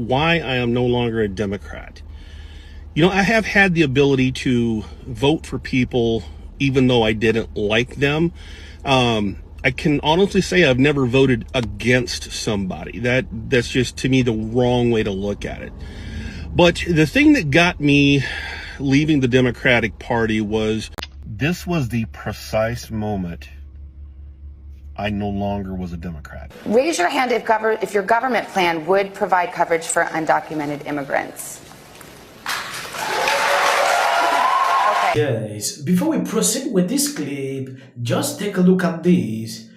why I am no longer a Democrat. You know, I have had the ability to vote for people even though I didn't like them. I can honestly say I've never voted against somebody. That's just, to me, the wrong way to look at it. But the thing that got me leaving the Democratic Party was this was the precise moment I no longer was a Democrat. Raise your hand if your government plan would provide coverage for undocumented immigrants. Yes, before we proceed with this clip, just take a look at this.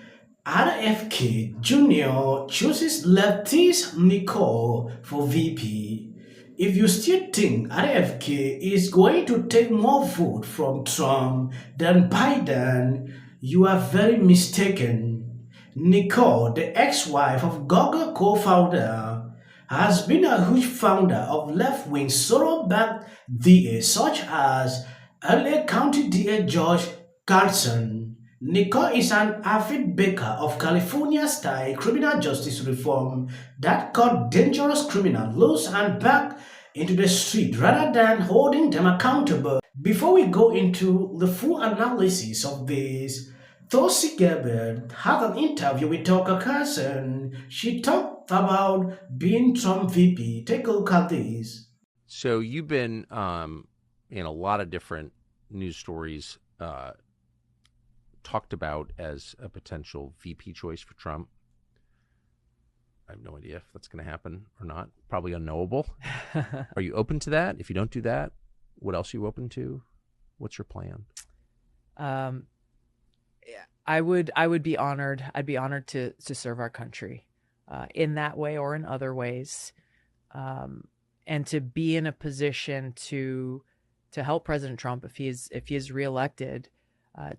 RFK Jr. chooses leftist Nicole for VP. If you still think RFK is going to take more vote from Trump than Biden, you are very mistaken. Nicole, the ex-wife of Google co-founder, has been a huge founder of left-wing Soros-backed DAs such as LA County DA George Carlson. Nicole is an avid baker of California-style criminal justice reform that cut dangerous criminals loose and back into the street rather than holding them accountable. Before we go into the full analysis of this, Tulsi Gabbard had an interview with Tucker Carlson. She talked about being Trump VP. Take a look at this. So you've been in a lot of different news stories talked about as a potential VP choice for Trump. I have no idea if that's going to happen or not. Probably unknowable. Are you open to that? If you don't do that, what else are you open to? What's your plan? I would be honored. I'd be honored to serve our country in that way or in other ways, and to be in a position to help President Trump if he is reelected,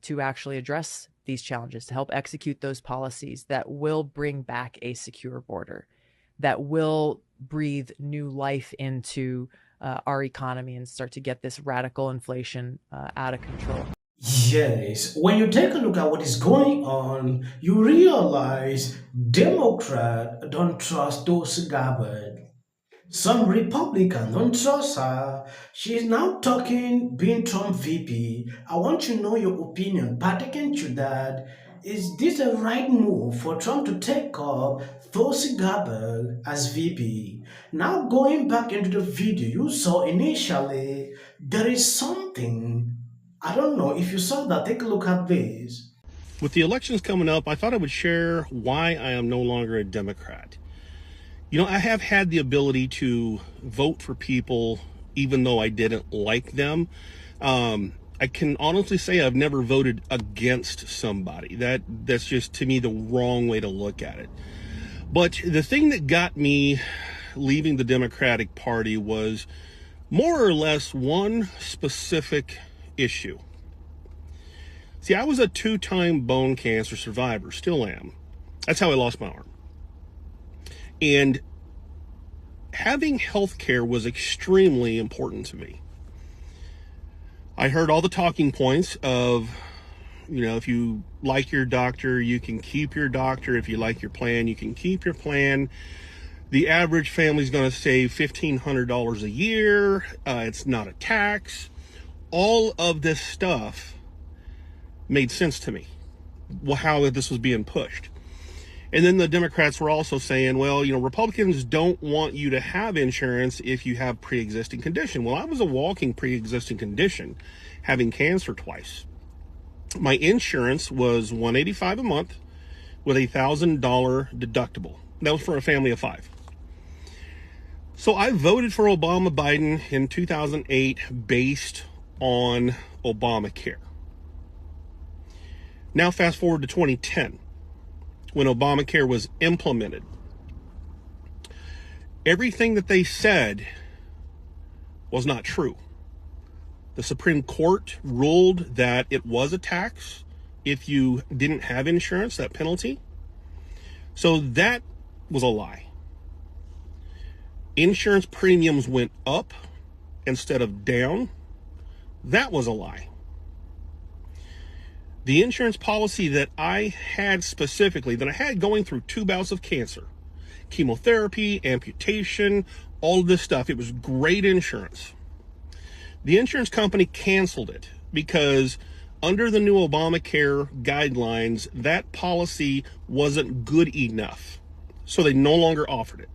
to actually address these challenges, to help execute those policies that will bring back a secure border, that will breathe new life into our economy and start to get this radical inflation out of control. Yes, when you take a look at what is going on, you realize Democrats don't trust Tulsi Gabbard. Some Republicans don't trust her. She's now talking being Trump VP. I want to know your opinion pertaining to that. Is this a right move for Trump to take up Tulsi Gabbard as VP? Now going back into the video you saw initially, there is something. I don't know if you saw that. Take a look at this. With the elections coming up, I thought I would share why I am no longer a Democrat. You know, I have had the ability to vote for people even though I didn't like them. I can honestly say I've never voted against somebody. That's just, to me, the wrong way to look at it. But the thing that got me leaving the Democratic Party was more or less one specific issue. See, I was a 2-time bone cancer survivor, still am. That's how I lost my arm. And having health care was extremely important to me. I heard all the talking points of, you know, if you like your doctor, you can keep your doctor. If you like your plan, you can keep your plan. The average family is going to save $1,500 a year. It's not a tax. All of this stuff made sense to me, how this was being pushed. And then the Democrats were also saying, well, you know, Republicans don't want you to have insurance if you have pre-existing condition. Well, I was a walking pre-existing condition, having cancer twice. My insurance was $185 a month with a $1,000 deductible. That was for a family of 5. So I voted for Biden in 2008 based on Obamacare. Now fast forward to 2010. When Obamacare was implemented, everything that they said was not true. The Supreme Court ruled that it was a tax if you didn't have insurance, that penalty. So that was a lie. Insurance premiums went up instead of down. That was a lie. The insurance policy that I had specifically, that I had going through 2 bouts of cancer, chemotherapy, amputation, all of this stuff. It was great insurance. The insurance company canceled it because under the new Obamacare guidelines, that policy wasn't good enough. So they no longer offered it.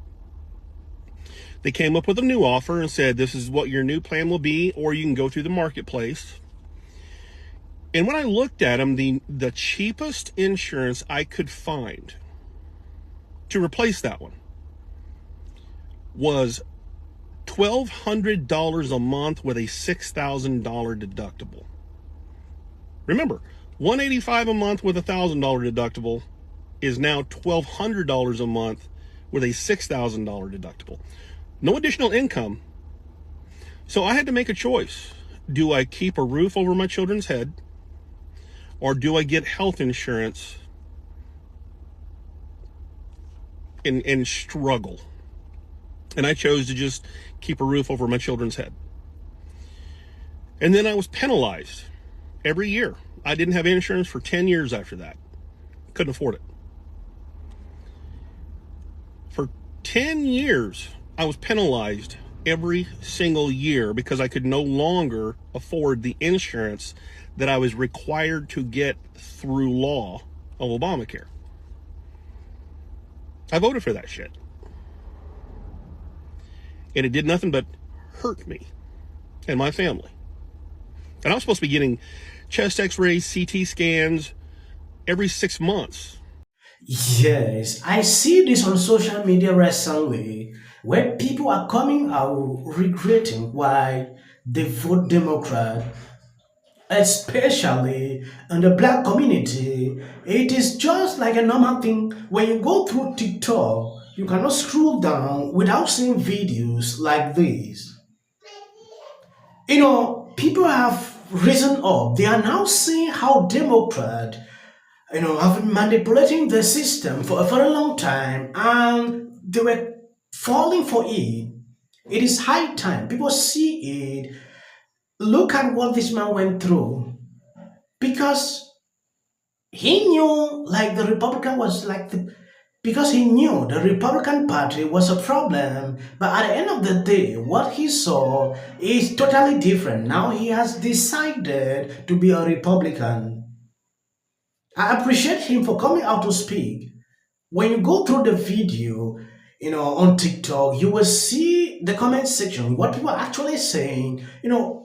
They came up with a new offer and said, this is what your new plan will be, or you can go through the marketplace. And when I looked at them, the cheapest insurance I could find to replace that one was $1,200 a month with a $6,000 deductible. Remember, $185 a month with a $1,000 deductible is now $1,200 a month with a $6,000 deductible. No additional income. So I had to make a choice. Do I keep a roof over my children's head, or do I get health insurance and struggle? And I chose to just keep a roof over my children's head. And then I was penalized every year. I didn't have insurance for 10 years after that. Couldn't afford it. For 10 years, I was penalized every single year because I could no longer afford the insurance that I was required to get through law of Obamacare. I voted for that shit. And it did nothing but hurt me and my family. And I was supposed to be getting chest x-rays, CT scans every 6 months. Yes, I see this on social media recently where people are coming out regretting why they vote Democrat, especially in the black community. It is just like a normal thing. When you go through TikTok, you cannot scroll down without seeing videos like this. People have risen up. They are now seeing how Democrat, have been manipulating the system for a very long time, and they were falling for it. It is high time people see it. Look at what this man went through, because he knew like the Republican was like the because he knew the Republican Party was a problem. But at the end of the day, what he saw is totally different. Now he has decided to be a Republican. I appreciate him for coming out to speak. When you go through the video, on TikTok, you will see the comment section, what people are actually saying,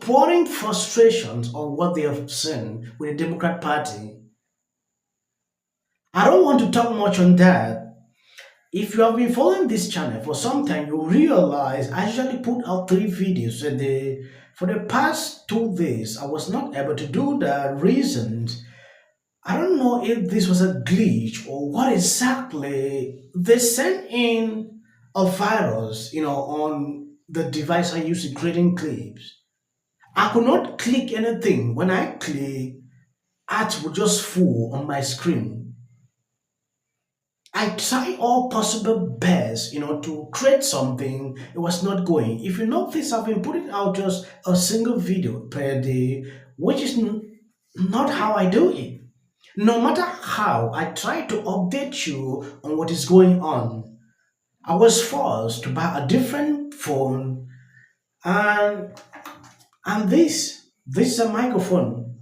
pouring frustrations on what they have seen with the Democrat Party. I don't want to talk much on that. If you have been following this channel for some time, you realize I usually put out 3 videos a day. For the past 2 days, I was not able to do that. Reasons, I don't know if this was a glitch or what exactly. They sent in a virus, on the device I use in creating clips. I could not click anything. When I click, ads would just fall on my screen. I try all possible best, to create something. It was not going. If you notice, I've been putting out just a single video per day, which is not how I do it. No matter how I try to update you on what is going on, I was forced to buy a different phone, and this is a microphone,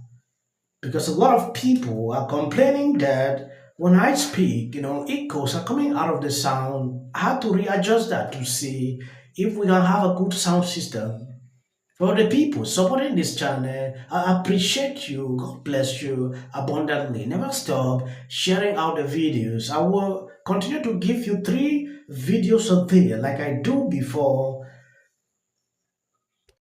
because a lot of people are complaining that when I speak, echoes are coming out of the sound. I had to readjust that to see if we can have a good sound system. For the people supporting this channel, I appreciate you. God bless you abundantly. Never stop sharing out the videos. I will continue to give you 3 videos a day like I do before.